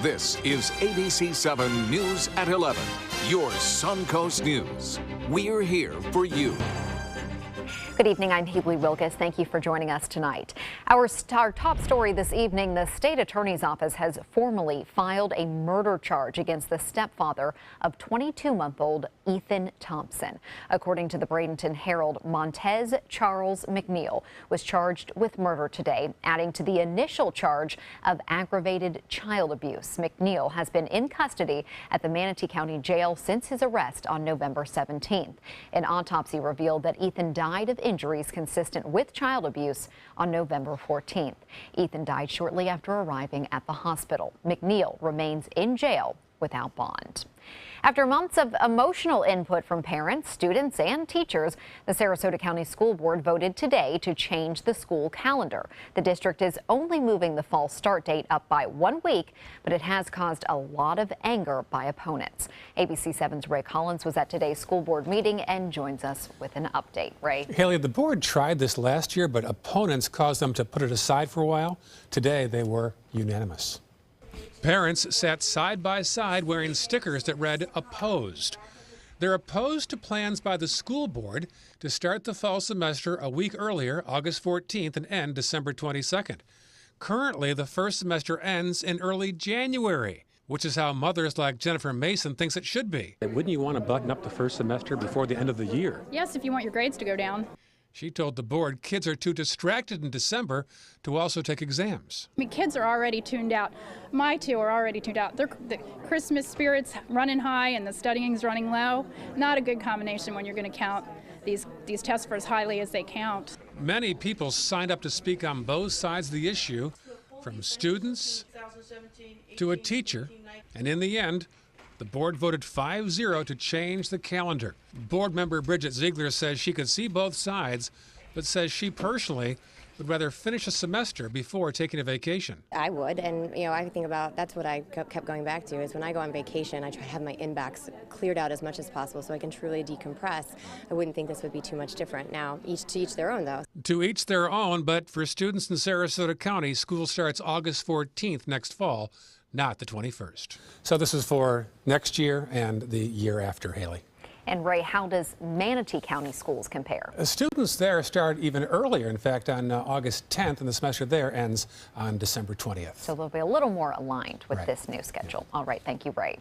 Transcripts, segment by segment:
This is ABC7 News at 11, your Suncoast News. We're here for you. Good evening, I'm Haley Wilkes. Thank you for joining us tonight. Our top story this evening, the state attorney's office has formally filed a murder charge against the stepfather of 22-month-old Ethan Thompson. According to the Bradenton Herald, Montez Charles McNeil was charged with murder today, adding to the initial charge of aggravated child abuse. McNeil has been in custody at the Manatee County Jail since his arrest on November 17th. An autopsy revealed that Ethan died of injuries consistent with child abuse on November 14th. Ethan died shortly after arriving at the hospital. McNeil remains in jail without bond. After months of emotional input from parents, students, and teachers, the Sarasota County School Board voted today to change the school calendar. The district is only moving the fall start date up by 1 week, but it has caused a lot of anger by opponents. ABC7's Ray Collins was at today's school board meeting and joins us with an update. Ray. Haley, the board tried this last year, but opponents caused them to put it aside for a while. Today, they were unanimous. Parents sat side by side wearing stickers that read opposed. They're opposed to plans by the school board to start the fall semester a week earlier, August 14th, and end December 22nd. Currently, the first semester ends in early January, which is how mothers like Jennifer Mason thinks it should be. Wouldn't you want to button up the first semester before the end of the year? Yes, if you want your grades to go down. She told the board kids are too distracted in December to also take exams. I mean, kids are already tuned out. My two are already tuned out. The Christmas spirit's running high and the studying's running low. Not a good combination when you're going to count these tests for as highly as they count. Many people signed up to speak on both sides of the issue, from students to a teacher, and in the end, the board voted 5-0 to change the calendar. Board member Bridget Ziegler says she could see both sides, but says she personally would rather finish a semester before taking a vacation. I would, and I think about, that's what I kept going back to, is when I go on vacation, I try to have my inbox cleared out as much as possible so I can truly decompress. I wouldn't think this would be too much different. Now, to each their own, though. To each their own, but for students in Sarasota County, school starts August 14th next fall, not the 21st. So this is for next year and the year after, Haley. And Ray, how does Manatee County schools compare? Students there start even earlier, in fact, on August 10th, and the semester there ends on December 20th. So they'll be a little more aligned with this new schedule. All right, thank you, Ray.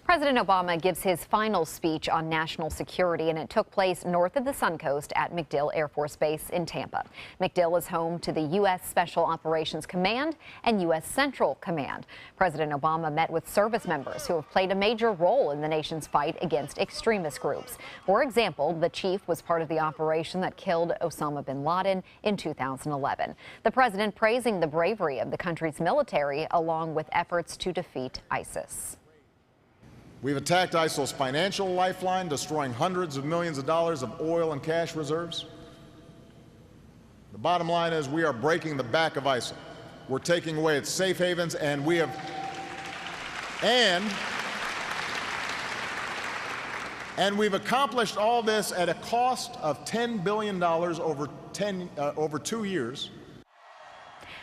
President Obama gives his final speech on national security, and it took place north of the Suncoast at MacDill Air Force Base in Tampa. MacDill is home to the U.S. Special Operations Command and U.S. Central Command. President Obama met with service members who have played a major role in the nation's fight against extremist groups. For example, the chief was part of the operation that killed Osama bin Laden in 2011. The president praising the bravery of the country's military along with efforts to defeat ISIS. We've attacked ISIL's financial lifeline, destroying hundreds of millions of dollars of oil and cash reserves. The bottom line is we are breaking the back of ISIL. We're taking away its safe havens, and we've accomplished all this at a cost of $10 billion over 2 years.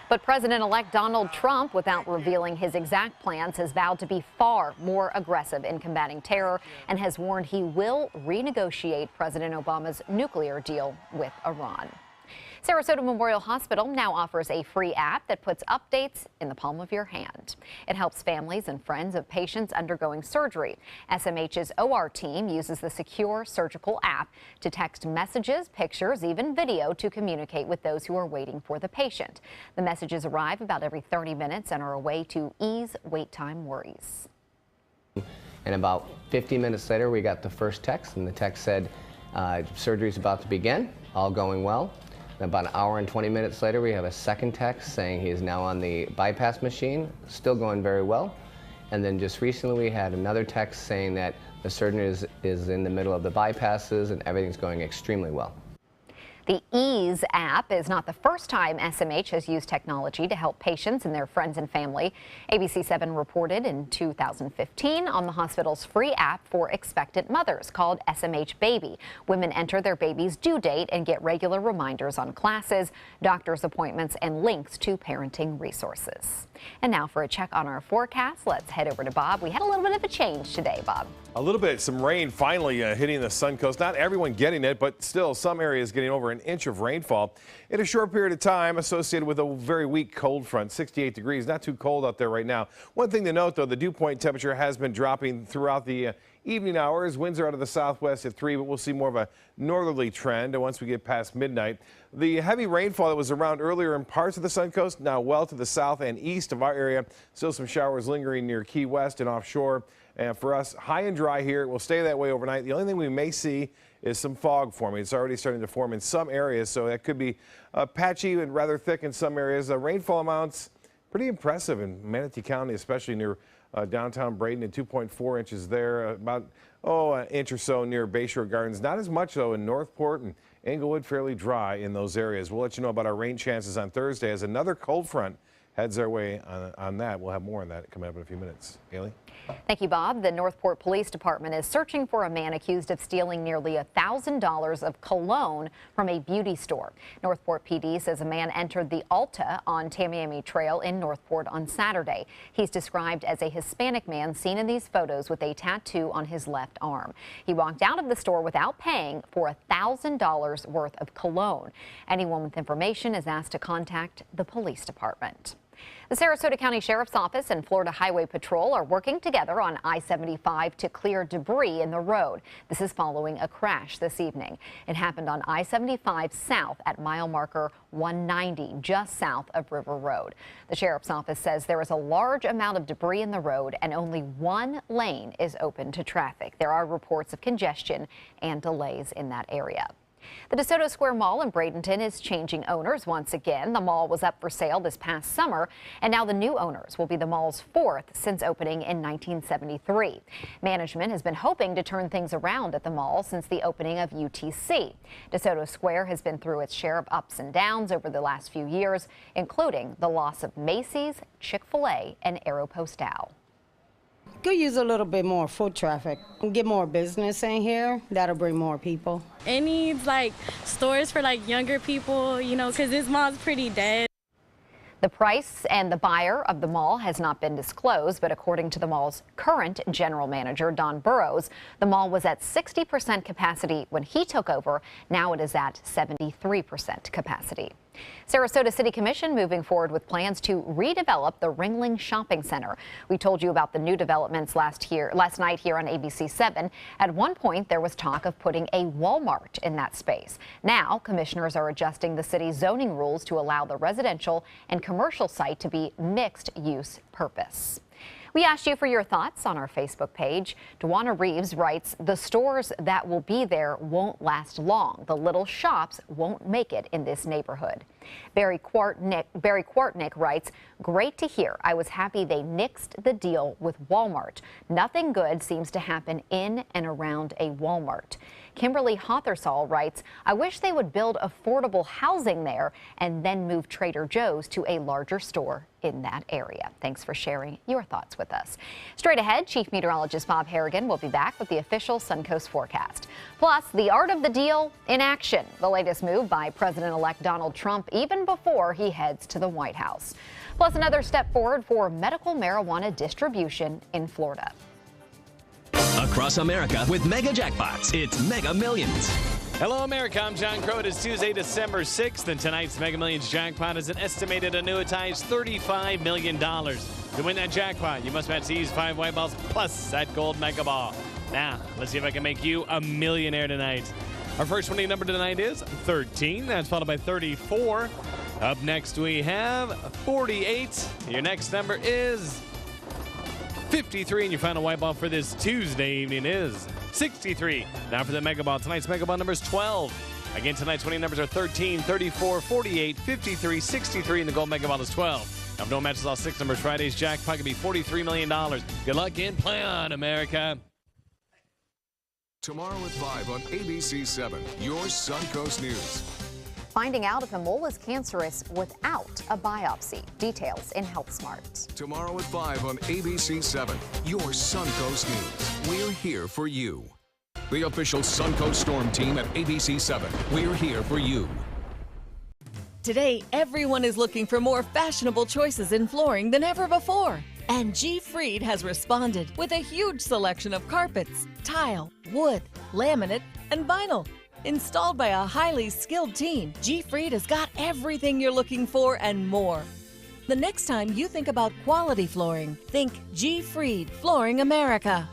But President-elect Donald Trump, without revealing his exact plans, has vowed to be far more aggressive in combating terror and has warned he will renegotiate President Obama's nuclear deal with Iran. Sarasota Memorial Hospital now offers a free app that puts updates in the palm of your hand. It helps families and friends of patients undergoing surgery. SMH's OR team uses the secure surgical app to text messages, pictures, even video to communicate with those who are waiting for the patient. The messages arrive about every 30 minutes and are a way to ease wait time worries. And about 50 minutes later, we got the first text, and the text said, surgery is about to begin, all going well. About an hour and 20 minutes later, we have a second text saying he is now on the bypass machine, still going very well. And then just recently we had another text saying that the surgeon is in the middle of the bypasses and everything's going extremely well. The EASE app is not the first time SMH has used technology to help patients and their friends and family. ABC7 reported in 2015 on the hospital's free app for expectant mothers called SMH Baby. Women enter their baby's due date and get regular reminders on classes, doctor's appointments, and links to parenting resources. And now for a check on our forecast, let's head over to Bob. We had a little bit of a change today, Bob. A little bit, some rain finally hitting the Suncoast. Not everyone getting it, but still some areas getting over an inch of rainfall in a short period of time associated with a very weak cold front. 68 degrees, not too cold out there right now. One thing to note, though, the dew point temperature has been dropping throughout the evening hours. Winds are out of the southwest at 3, but we'll see more of a northerly trend once we get past midnight. The heavy rainfall that was around earlier in parts of the Suncoast, now well to the south and east of our area. Still some showers lingering near Key West and offshore. And for us, high and dry here. It will stay that way overnight. The only thing we may see is some fog forming. It's already starting to form in some areas, so that could be patchy and rather thick in some areas. Rainfall amounts pretty impressive in Manatee County, especially near downtown Braden, and 2.4 inches there. About an inch or so near Bayshore Gardens. Not as much, though, in Northport and Englewood. Fairly dry in those areas. We'll let you know about our rain chances on Thursday as another cold front heads our way on that. We'll have more on that coming up in a few minutes. Haley? Thank you, Bob. The Northport Police Department is searching for a man accused of stealing nearly $1,000 of cologne from a beauty store. Northport PD says a man entered the Alta on Tamiami Trail in Northport on Saturday. He's described as a Hispanic man seen in these photos with a tattoo on his left arm. He walked out of the store without paying for $1,000 worth of cologne. Anyone with information is asked to contact the police department. The Sarasota County Sheriff's Office and Florida Highway Patrol are working together on I-75 to clear debris in the road. This is following a crash this evening. It happened on I-75 south at mile marker 190, just south of River Road. The Sheriff's Office says there is a large amount of debris in the road and only one lane is open to traffic. There are reports of congestion and delays in that area. The DeSoto Square Mall in Bradenton is changing owners once again. The mall was up for sale this past summer, and now the new owners will be the mall's fourth since opening in 1973. Management has been hoping to turn things around at the mall since the opening of UTC. DeSoto Square has been through its share of ups and downs over the last few years, including the loss of Macy's, Chick-fil-A, and Aeropostale. Could use a little bit more foot traffic. Get more business in here. That'll bring more people. It needs like stores for like younger people, you know, because this mall's pretty dead. The price and the buyer of the mall has not been disclosed, but according to the mall's current general manager, Don Burrows, the mall was at 60% capacity when he took over. Now it is at 73% capacity. Sarasota City Commission moving forward with plans to redevelop the Ringling Shopping Center. We told you about the new developments last night here on ABC7. At one point, there was talk of putting a Walmart in that space. Now, commissioners are adjusting the city's zoning rules to allow the residential and commercial site to be mixed use purpose. We asked you for your thoughts on our Facebook page. Dwana Reeves writes, the stores that will be there won't last long. The little shops won't make it in this neighborhood. Barry Kwartnick writes, great to hear. I was happy they nixed the deal with Walmart. Nothing good seems to happen in and around a Walmart. Kimberly Hothersall writes, I wish they would build affordable housing there and then move Trader Joe's to a larger store in that area. Thanks for sharing your thoughts with us. Straight ahead, Chief Meteorologist Bob Harrigan will be back with the official Suncoast forecast. Plus, the art of the deal in action. The latest move by President-elect Donald Trump even before he heads to the White House. Plus, another step forward for medical marijuana distribution in Florida. Across America with Mega Jackpots, it's Mega Millions. Hello, America. I'm John Crow. It is Tuesday, December 6th, and tonight's Mega Millions jackpot is an estimated annuitized $35 million. To win that jackpot, you must match these 5 white balls plus that gold Mega Ball. Now, let's see if I can make you a millionaire tonight. Our first winning number tonight is 13. That's followed by 34. Up next, we have 48. Your next number is 53, and your final white ball for this Tuesday evening is 63. Now for the Mega Ball. Tonight's Mega Ball number is 12. Again, tonight's winning numbers are 13, 34, 48, 53, 63, and the gold Mega Ball is 12. Now, if no one matches all 6 numbers, Friday's jackpot could be $43 million. Good luck and play on, America. Tomorrow at 5 on ABC7, your Suncoast News. finding out if a mole is cancerous without a biopsy. Details in Health Smart. Tomorrow at 5 on ABC7, your Suncoast News. We're here for you. The official Suncoast Storm team at ABC7. We're here for you. Today, everyone is looking for more fashionable choices in flooring than ever before. And G. Fried has responded with a huge selection of carpets, tile, wood, laminate, and vinyl. Installed by a highly skilled team, G. Fried has got everything you're looking for and more. The next time you think about quality flooring, think G. Fried Flooring America.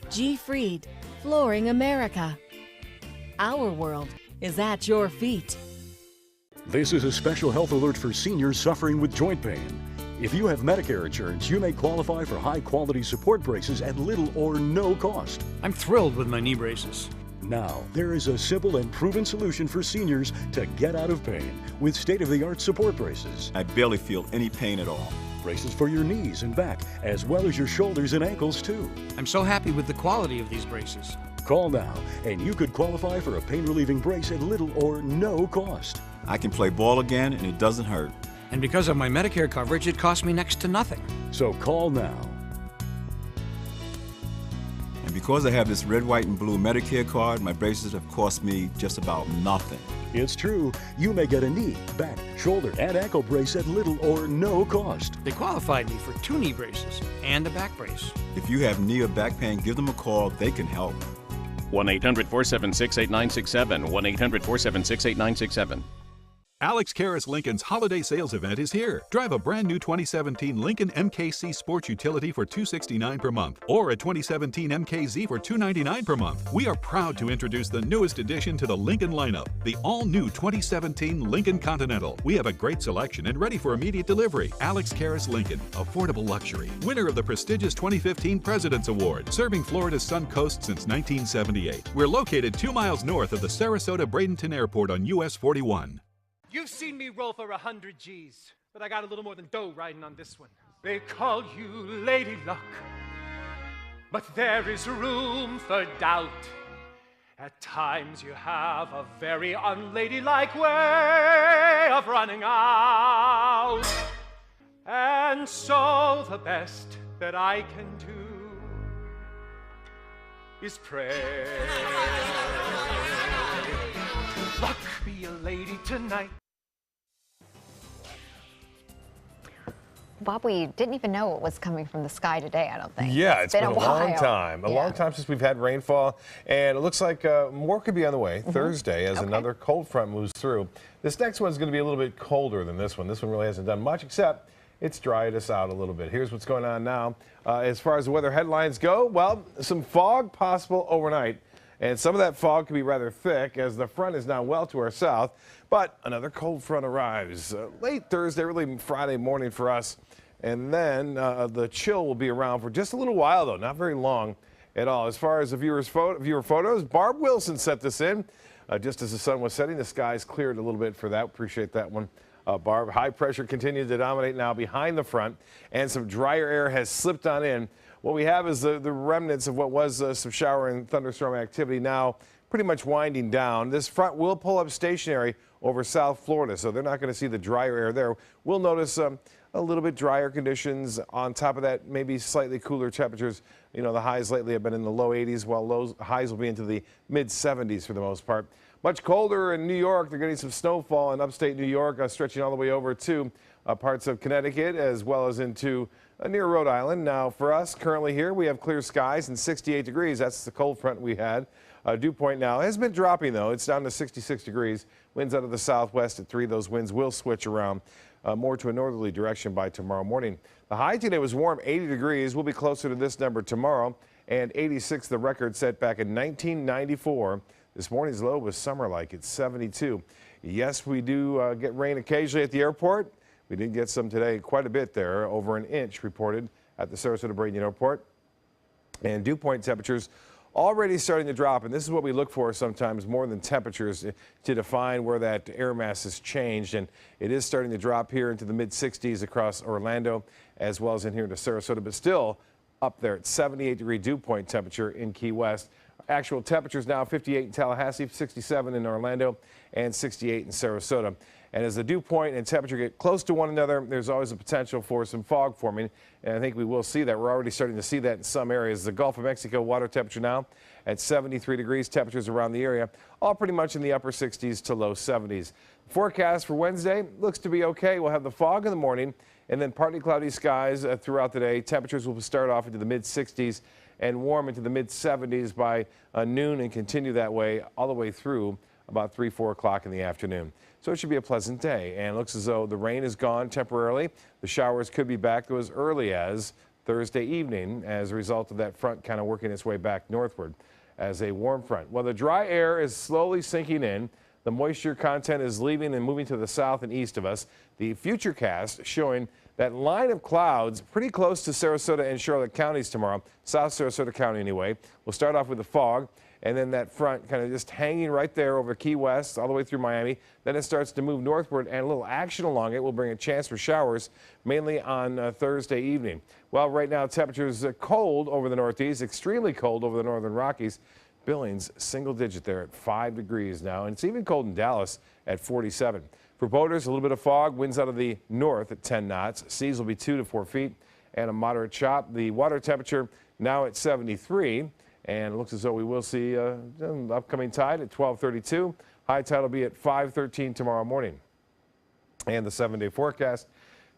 G. Fried Flooring America. Our world is at your feet. This is a special health alert for seniors suffering with joint pain. If you have Medicare insurance, you may qualify for high-quality support braces at little or no cost. I'm thrilled with my knee braces. Now, there is a simple and proven solution for seniors to get out of pain with state-of-the-art support braces. I barely feel any pain at all. Braces for your knees and back, as well as your shoulders and ankles, too. I'm so happy with the quality of these braces. Call now, and you could qualify for a pain-relieving brace at little or no cost. I can play ball again, and it doesn't hurt. And because of my Medicare coverage, it costs me next to nothing. So call now. And because I have this red, white, and blue Medicare card, my braces have cost me just about nothing. It's true. You may get a knee, back, shoulder, and ankle brace at little or no cost. They qualified me for 2 knee braces and a back brace. If you have knee or back pain, give them a call. They can help. 1-800-476-8967. 1-800-476-8967. Alex Karras Lincoln's holiday sales event is here. Drive a brand new 2017 Lincoln MKC Sports Utility for $269 per month, or a 2017 MKZ for $299 per month. We are proud to introduce the newest addition to the Lincoln lineup, the all-new 2017 Lincoln Continental. We have a great selection and ready for immediate delivery. Alex Karras Lincoln, affordable luxury, winner of the prestigious 2015 President's Award, serving Florida's Suncoast since 1978. We're located 2 miles north of the Sarasota-Bradenton Airport on US 41. You've seen me roll for 100 G's, but I got a little more than dough riding on this one. They call you Lady Luck, but there is room for doubt. At times you have a very unladylike way of running out. And so the best that I can do is pray. Luck, be a lady tonight. Bob, we didn't even know it was coming from the sky today, I don't think. Yeah, it's been a long while. time. A long time since we've had rainfall, and it looks like more could be on the way Thursday as another cold front moves through. This next one's going to be a little bit colder than this one. This one really hasn't done much, except it's dried us out a little bit. Here's what's going on now. As far as the weather headlines go, well, some fog possible overnight. And some of that fog can be rather thick as the front is now well to our south. But another cold front arrives late Thursday, early Friday morning for us. And then the chill will be around for just a little while, though, not very long at all. As far as the viewer photos, Barb Wilson set this in. Just as the sun was setting, the skies cleared a little bit for that. Appreciate that one, Barb. High pressure continues to dominate now behind the front, and some drier air has slipped on in. What we have is the remnants of what was some shower and thunderstorm activity now pretty much winding down. This front will pull up stationary over South Florida, so they're not going to see the drier air there. We'll notice a little bit drier conditions. On top of that, maybe slightly cooler temperatures. You know, the highs lately have been in the low 80s, while highs will be into the mid 70s for the most part. Much colder in New York. They're getting some snowfall in upstate New York, stretching all the way over to parts of Connecticut, as well as into near Rhode Island. Now, for us currently here, we have clear skies and 68 degrees. That's the cold front we had. Dew point now has been dropping, though. It's down to 66 degrees. Winds out of the southwest at 3. Those winds will switch around more to a northerly direction by tomorrow morning. The high today was warm, 80 degrees. We'll be closer to this number tomorrow, and 86, the record set back in 1994. This morning's low was summer-like. It's 72. Yes, we do get rain occasionally at the airport. We did get some today, quite a bit there, over an inch reported at the Sarasota-Bradenton Airport. And dew point temperatures already starting to drop, and this is what we look for sometimes more than temperatures to define where that air mass has changed. And it is starting to drop here into the mid-60s across Orlando as well as in here to Sarasota, but still up there at 78-degree dew point temperature in Key West. Actual temperatures now 58 in Tallahassee, 67 in Orlando, and 68 in Sarasota. And as the dew point and temperature get close to one another, there's always a potential for some fog forming. And I think we will see that. We're already starting to see that in some areas. The Gulf of Mexico water temperature now at 73 degrees. Temperatures around the area all pretty much in the upper 60s to low 70s. Forecast for Wednesday looks to be okay. We'll have the fog in the morning and then partly cloudy skies throughout the day. Temperatures will start off into the mid 60s and warm into the mid 70s by noon and continue that way all the way through about 3, 4 o'clock in the afternoon. So it should be a pleasant day, and it looks as though the rain is gone temporarily. The showers could be back to as early as Thursday evening as a result of that front kind of working its way back northward as a warm front. Well, the dry air is slowly sinking in. The moisture content is leaving and moving to the south and east of us. The futurecast showing that line of clouds pretty close to Sarasota and Charlotte counties tomorrow, South Sarasota County anyway. We'll start off with the fog, and then that front kind of just hanging right there over Key West all the way through Miami. Then it starts to move northward, and a little action along it will bring a chance for showers, mainly on Thursday evening. Well, right now temperatures cold over the Northeast, extremely cold over the Northern Rockies. Billings single digit there at 5 degrees now, and it's even cold in Dallas at 47. For boaters, a little bit of fog, winds out of the north at 10 knots. Seas will be 2 to 4 feet and a moderate chop. The water temperature now at 73, and it looks as though we will see an upcoming tide at 12:32. High tide will be at 5:13 tomorrow morning. And the 7-day forecast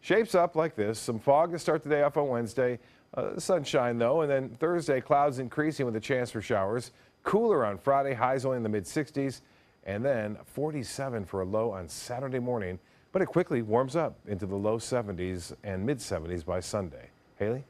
shapes up like this. Some fog to start the day off on Wednesday. Sunshine, though, and then Thursday, clouds increasing with a chance for showers. Cooler on Friday, highs only in the mid-60s, and then 47 for a low on Saturday morning. But it quickly warms up into the low 70s and mid-70s by Sunday. Haley?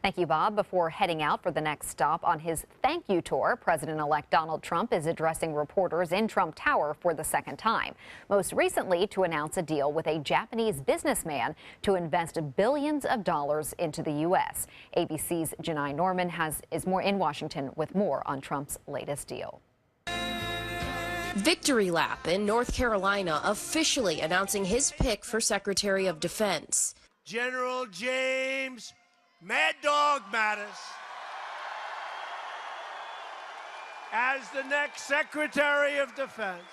Thank you, Bob. Before heading out for the next stop on his thank you tour, President-elect Donald Trump is addressing reporters in Trump Tower for the second time. Most recently to announce a deal with a Japanese businessman to invest billions of dollars into the U.S. ABC's Janai Norman is more in Washington with more on Trump's latest deal. Victory lap in North Carolina, officially announcing his pick for Secretary of Defense. General James Mad Dog Mattis as the next Secretary of Defense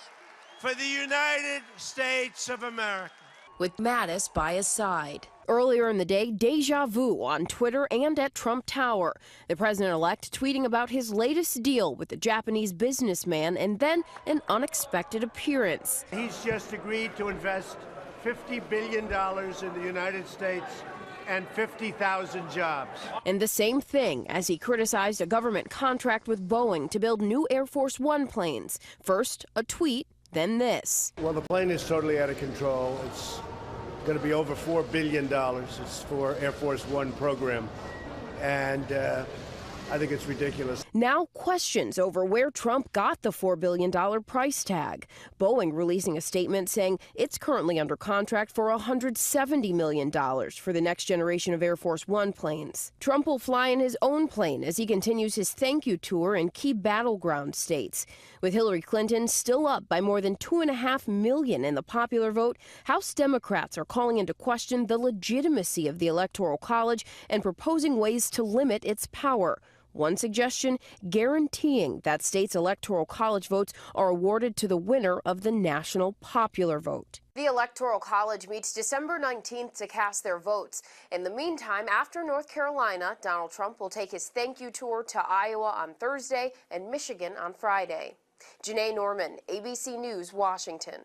for the United States of America. With Mattis by his side. Earlier in the day, deja vu on Twitter and at Trump Tower. The president-elect tweeting about his latest deal with the Japanese businessman and then an unexpected appearance. He's just agreed to invest $50 billion in the United States and 50,000 jobs. And the same thing as he criticized a government contract with Boeing to build new Air Force One planes. First, a tweet, then this. Well, the plane is totally out of control. It's going to be over $4 billion. It's for Air Force One program. And I think it's ridiculous. Now questions over where Trump got the $4 billion price tag. Boeing releasing a statement saying it's currently under contract for $170 million for the next generation of Air Force One planes. Trump will fly in his own plane as he continues his thank you tour in key battleground states. With Hillary Clinton still up by more than 2.5 million in the popular vote, House Democrats are calling into question the legitimacy of the Electoral College and proposing ways to limit its power. One suggestion, guaranteeing that states' electoral college votes are awarded to the winner of the national popular vote. The Electoral College meets December 19th to cast their votes. In the meantime, after North Carolina, Donald Trump will take his thank you tour to Iowa on Thursday and Michigan on Friday. Janai Norman, ABC News, Washington.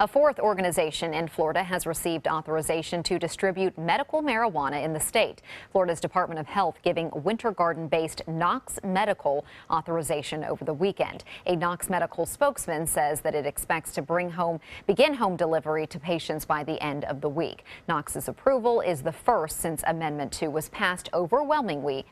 A fourth organization in Florida has received authorization to distribute medical marijuana in the state. Florida's Department of Health giving Winter Garden-based Knox Medical authorization over the weekend. A Knox Medical spokesman says that it expects to begin home delivery to patients by the end of the week. Knox's approval is the first since Amendment 2 was passed overwhelmingly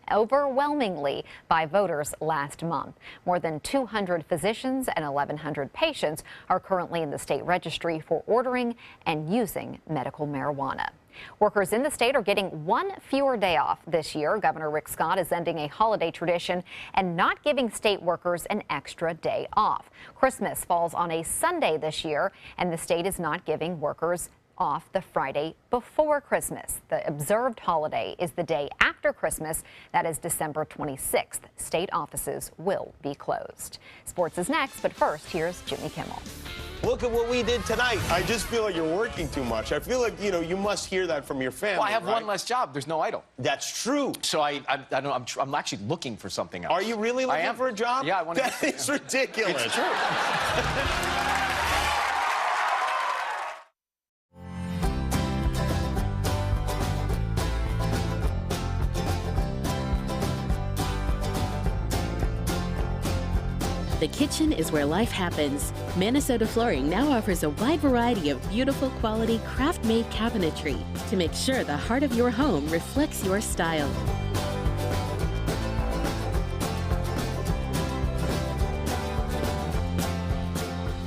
by voters last month. More than 200 physicians and 1,100 patients are currently in the state registry for ordering and using medical marijuana. Workers in the state are getting one fewer day off this year. Governor Rick Scott is ending a holiday tradition and not giving state workers an extra day off. Christmas falls on a Sunday this year, and the state is not giving workers off the Friday before Christmas. The observed holiday is the day after Christmas. That is December 26th. State offices will be closed. Sports is next, but first, here's Jimmy Kimmel. Look at what we did tonight. I just feel like you're working too much. I feel like, you must hear that from your family. Well, I have right? one less job. There's no idle. That's true. So I'm actually looking for something else. Are you really looking for a job? Yeah, I want to. That is ridiculous. It's true. The kitchen is where life happens. Minnesota Flooring now offers a wide variety of beautiful quality craft-made cabinetry to make sure the heart of your home reflects your style.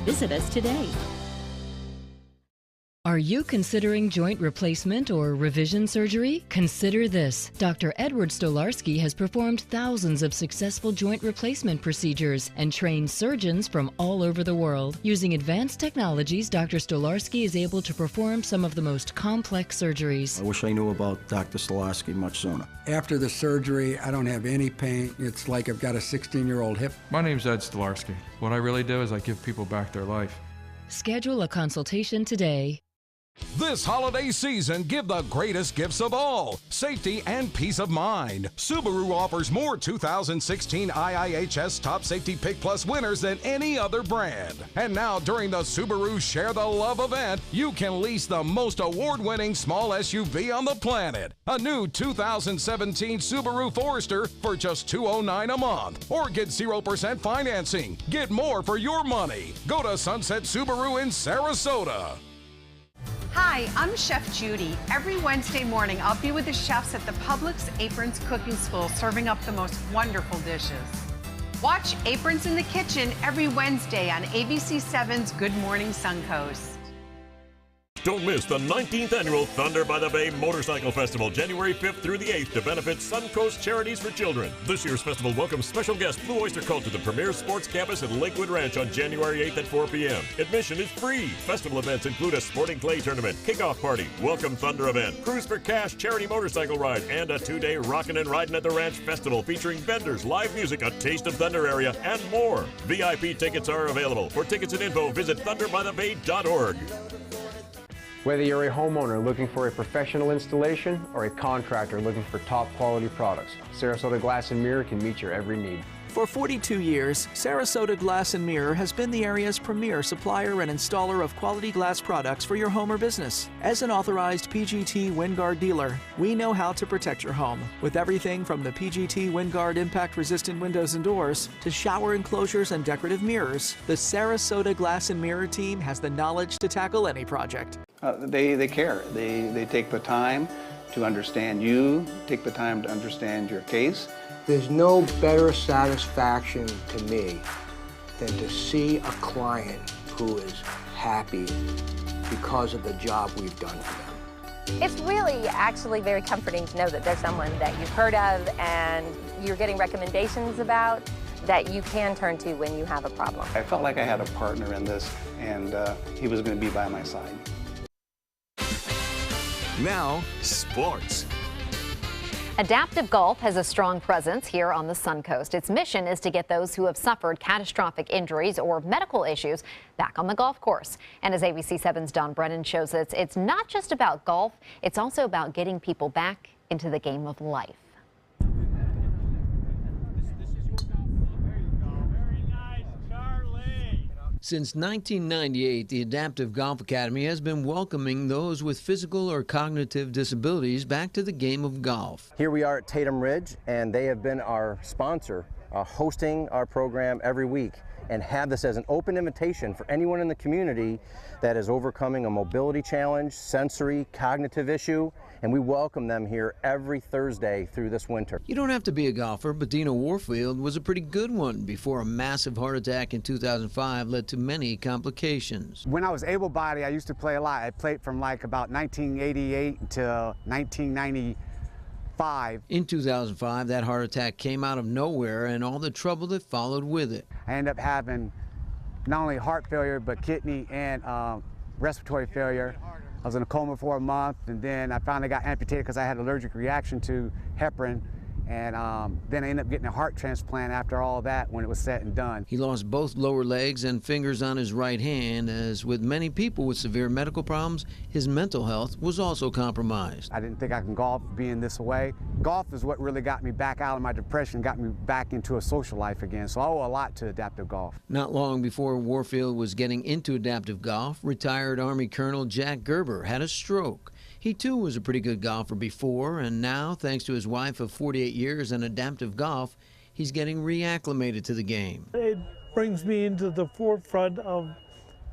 Visit us today. Are you considering joint replacement or revision surgery? Consider this. Dr. Edward Stolarski has performed thousands of successful joint replacement procedures and trained surgeons from all over the world. Using advanced technologies, Dr. Stolarski is able to perform some of the most complex surgeries. I wish I knew about Dr. Stolarski much sooner. After the surgery, I don't have any pain. It's like I've got a 16-year-old hip. My name's Ed Stolarski. What I really do is I give people back their life. Schedule a consultation today. This holiday season, give the greatest gifts of all, safety and peace of mind. Subaru offers more 2016 IIHS Top Safety Pick Plus winners than any other brand. And now during the Subaru Share the Love event, you can lease the most award-winning small SUV on the planet. A new 2017 Subaru Forester for just $209 a month. Or get 0% financing. Get more for your money. Go to Sunset Subaru in Sarasota. Hi, I'm Chef Judy. Every Wednesday morning, I'll be with the chefs at the Publix Aprons Cooking School serving up the most wonderful dishes. Watch Aprons in the Kitchen every Wednesday on ABC7's Good Morning Suncoast. Don't miss the 19th annual Thunder by the Bay Motorcycle Festival, January 5th through the 8th, to benefit Suncoast Charities for Children. This year's festival welcomes special guest Blue Oyster Cult to the premier sports campus at Lakewood Ranch on January 8th at 4 p.m. Admission is free. Festival events include a sporting clay tournament, kickoff party, welcome Thunder event, Cruise for Cash charity motorcycle ride, and a 2-day Rockin' and Ridin' at the Ranch festival featuring vendors, live music, a Taste of Thunder area, and more. VIP tickets are available. For tickets and info, visit thunderbythebay.org. Whether you're a homeowner looking for a professional installation or a contractor looking for top quality products, Sarasota Glass and Mirror can meet your every need. For 42 years, Sarasota Glass and Mirror has been the area's premier supplier and installer of quality glass products for your home or business. As an authorized PGT WinGuard dealer, we know how to protect your home with everything from the PGT WinGuard impact-resistant windows and doors to shower enclosures and decorative mirrors. The Sarasota Glass and Mirror team has the knowledge to tackle any project. They care. They take the time to understand you, take the time to understand your case. There's no better satisfaction to me than to see a client who is happy because of the job we've done for them. It's really actually very comforting to know that there's someone that you've heard of and you're getting recommendations about that you can turn to when you have a problem. I felt like I had a partner in this, and he was going to be by my side. Now, sports. Adaptive Golf has a strong presence here on the Suncoast. Its mission is to get those who have suffered catastrophic injuries or medical issues back on the golf course. And as ABC7's Don Brennan shows us, it's not just about golf, it's also about getting people back into the game of life. Since 1998, the Adaptive Golf Academy has been welcoming those with physical or cognitive disabilities back to the game of golf. Here we are at Tatum Ridge, and they have been our sponsor, hosting our program every week, and have this as an open invitation for anyone in the community that is overcoming a mobility challenge, sensory, cognitive issue, and we welcome them here every Thursday through this winter. You don't have to be a golfer, but Dina Warfield was a pretty good one before a massive heart attack in 2005 led to many complications. When I was able-bodied, I used to play a lot. I played from like about 1988 until 1995. In 2005, that heart attack came out of nowhere and all the trouble that followed with it. I ended up having not only heart failure, but kidney and respiratory failure. I was in a coma for a month, and then I finally got amputated because I had an allergic reaction to heparin. And then I ended up getting a heart transplant after all that when it was said and done. He lost both lower legs and fingers on his right hand. As with many people with severe medical problems, his mental health was also compromised. I didn't think I could golf being this way. Golf is what really got me back out of my depression, got me back into a social life again. So I owe a lot to adaptive golf. Not long before Warfield was getting into adaptive golf, retired Army Colonel Jack Gerber had a stroke. He too was a pretty good golfer before, and now, thanks to his wife of 48 years in adaptive golf, he's getting reacclimated to the game. It brings me into the forefront of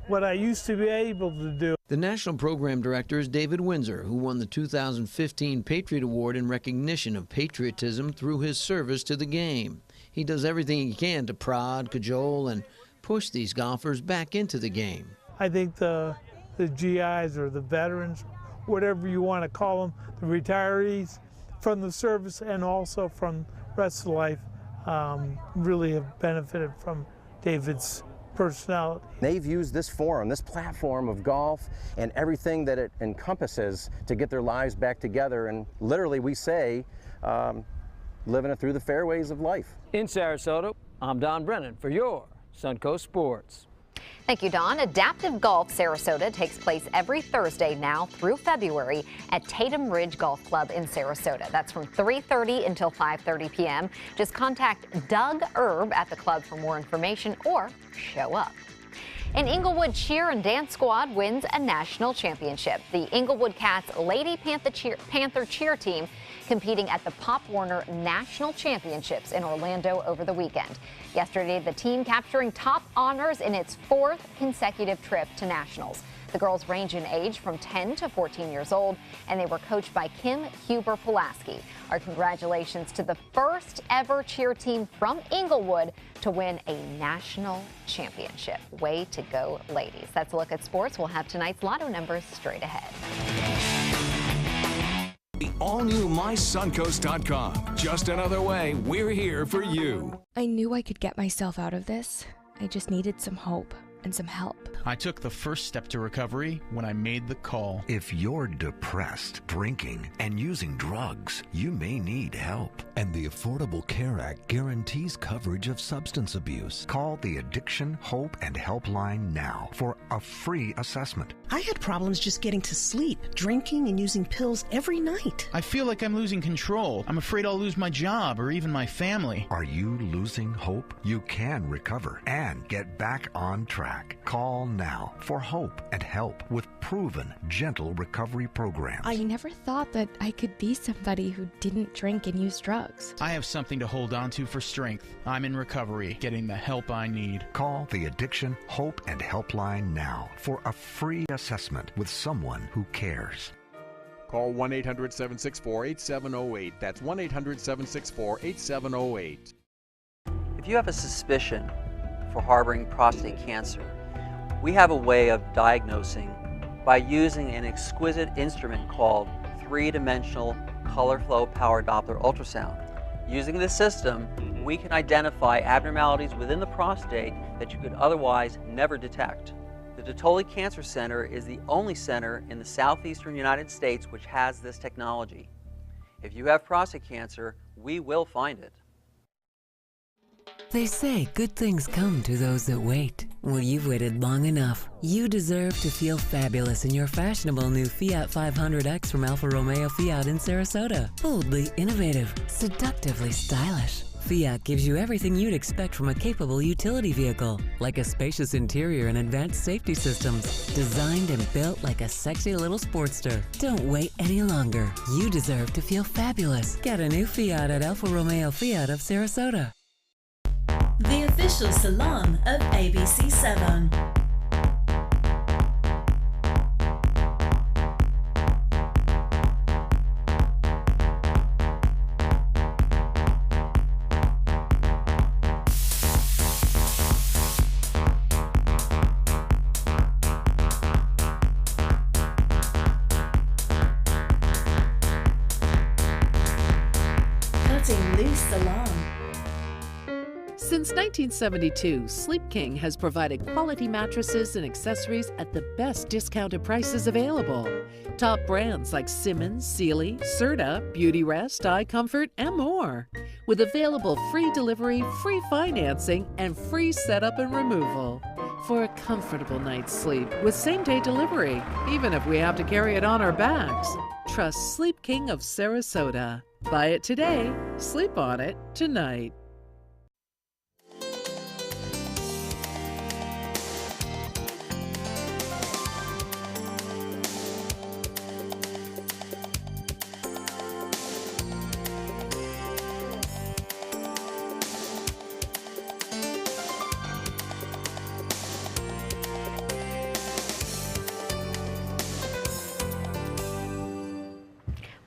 what I used to be able to do. The National Program Director is David Windsor, who won the 2015 Patriot Award in recognition of patriotism through his service to the game. He does everything he can to prod, cajole, and push these golfers back into the game. I think the GIs or the veterans, whatever you want to call them, the retirees from the service and also from the rest of life really have benefited from David's personality. They've used this forum, this platform of golf and everything that it encompasses to get their lives back together, and literally we say living it through the fairways of life. In Sarasota, I'm Don Brennan for your Suncoast Sports. Thank you, Don. Adaptive Golf Sarasota takes place every Thursday now through February at Tatum Ridge Golf Club in Sarasota. That's from 3:30 until 5:30 p.m. Just contact Doug Erb at the club for more information or show up. An Inglewood cheer and dance squad wins a national championship. The Inglewood Cats Lady Panther cheer team competing at the Pop Warner National Championships in Orlando over the weekend. Yesterday, the team capturing top honors in its 4th consecutive trip to nationals. The girls range in age from 10 to 14 years old, and they were coached by Kim Huber-Pulaski. Our congratulations to the first ever cheer team from Inglewood to win a national championship. Way to go, ladies. That's a look at sports. We'll have tonight's lotto numbers straight ahead. The all-new MySuncoast.com. Just another way we're here for you. I knew I could get myself out of this. I just needed some hope and some help. I took the first step to recovery when I made the call. If you're depressed, drinking, and using drugs, you may need help. And the Affordable Care Act guarantees coverage of substance abuse. Call the Addiction, Hope, and Helpline now for a free assessment. I had problems just getting to sleep, drinking and using pills every night. I feel like I'm losing control. I'm afraid I'll lose my job or even my family. Are you losing hope? You can recover and get back on track. Call now for hope and help with proven, gentle recovery programs. I never thought that I could be somebody who didn't drink and use drugs. I have something to hold on to for strength. I'm in recovery, getting the help I need. Call the Addiction, Hope, and Helpline now for a free assessment with someone who cares. Call 1-800-764-8708. That's 1-800-764-8708. If you have a suspicion for harboring prostate cancer, we have a way of diagnosing by using an exquisite instrument called three-dimensional color flow power Doppler ultrasound. Using this system, we can identify abnormalities within the prostate that you could otherwise never detect. The Dottoli Cancer Center is the only center in the southeastern United States which has this technology. If you have prostate cancer, we will find it. They say good things come to those that wait. Well, you've waited long enough. You deserve to feel fabulous in your fashionable new Fiat 500X from Alfa Romeo Fiat in Sarasota. Boldly innovative, seductively stylish. Fiat gives you everything you'd expect from a capable utility vehicle, like a spacious interior and advanced safety systems, designed and built like a sexy little Sportster. Don't wait any longer. You deserve to feel fabulous. Get a new Fiat at Alfa Romeo Fiat of Sarasota. The official salon of ABC7. Cutting Loose Salon. Since 1972, Sleep King has provided quality mattresses and accessories at the best discounted prices available. Top brands like Simmons, Sealy, Serta, Beautyrest, iComfort, and more. With available free delivery, free financing, and free setup and removal. For a comfortable night's sleep with same-day delivery, even if we have to carry it on our backs. Trust Sleep King of Sarasota. Buy it today, sleep on it tonight.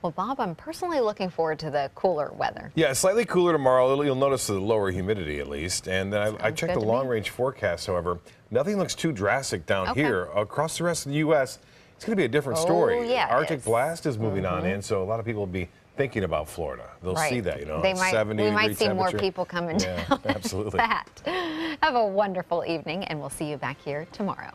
Well, Bob, I'm personally looking forward to the cooler weather. Yeah, slightly cooler tomorrow. You'll notice the lower humidity at least. And then I checked the long-range forecast, however. Nothing looks too drastic down here. Across the rest of the U.S., it's going to be a different story. Yeah, Arctic blast is moving on in, so a lot of people will be thinking about Florida. They'll see that, you know, we might see more people coming down. Absolutely. Have a wonderful evening, and we'll see you back here tomorrow.